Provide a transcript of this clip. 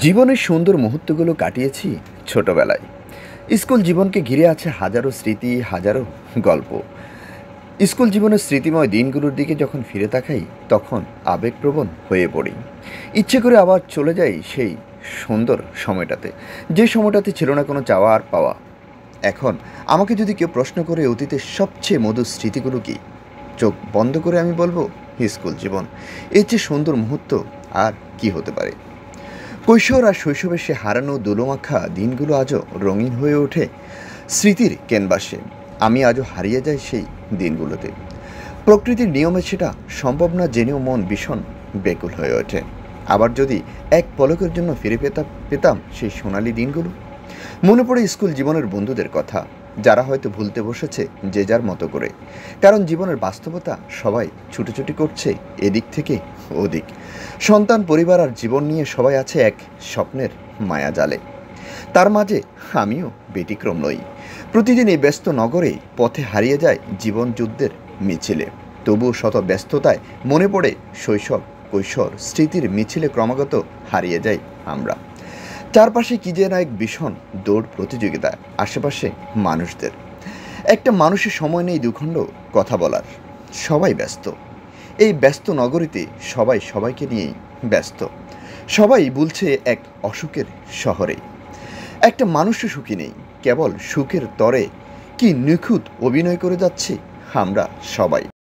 জীবনের সুন্দর মুহূর্তগুলো কাটিয়েছি ছোটবেলায়। স্কুল জীবনকে ঘিরে আছে হাজারো স্মৃতি, হাজারো গল্প। স্কুল জীবনের স্মৃতিময় দিনগুলোর দিকে যখন ফিরে তাকাই, তখন আবেগপ্রবণ হয়ে পড়ি। ইচ্ছে করে আবার চলে যাই সেই সুন্দর সময়টাতে, যে সময়টাতে ছিল না কোনো চাওয়া আর পাওয়া। এখন আমাকে যদি কেউ প্রশ্ন করে অতীতের সবচেয়ে মধুর স্মৃতিগুলো কি, চোখ বন্ধ করে আমি বলবো স্কুল জীবন। এর চেয়ে সুন্দর মুহূর্ত আর কি হতে পারে? কৈশোর আর শৈশবে সে হারানো দুলোমাখা দিনগুলো আজও রঙিন হয়ে ওঠে স্মৃতির ক্যানভাসে। আমি আজও হারিয়ে যাই সেই দিনগুলোতে। প্রকৃতির নিয়মে সেটা সম্ভব না জেনেও মন ভীষণ ব্যাকুল হয়ে ওঠে। আবার যদি এক পলকের জন্য ফিরে পেতাম সেই সোনালি দিনগুলো। মনে পড়ে স্কুল জীবনের বন্ধুদের কথা, যারা হয়তো ভুলতে বসেছে যে যার মতো করে। কারণ জীবনের বাস্তবতা, সবাই ছুটোছুটি করছে এদিক থেকে ওদিক। সন্তান, পরিবার আর জীবন নিয়ে সবাই আছে এক স্বপ্নের মায়াজালে। তার মাঝে আমিও ব্যতিক্রম নই। প্রতিদিন এই ব্যস্ত নগরে পথে হারিয়ে যায় জীবন যুদ্ধের মিছিলে। তবুও শত ব্যস্ততায় মনে পড়ে শৈশব, কৈশোর স্মৃতির মিছিলে ক্রমাগত হারিয়ে যাই আমরা। চারপাশে কি যেন এক ভীষণ দৌড় প্রতিযোগিতা, আশেপাশে মানুষদের। একটা মানুষের সময় নেই দুখণ্ড কথা বলার, সবাই ব্যস্ত। এই ব্যস্ত নগরীতে সবাই সবাইকে নিয়েই ব্যস্ত। সবাই বলছে এক অসুখের শহরে একটা মানুষও সুখী নেই। কেবল সুখের তরে কি নিখুঁত অভিনয় করে যাচ্ছি আমরা সবাই।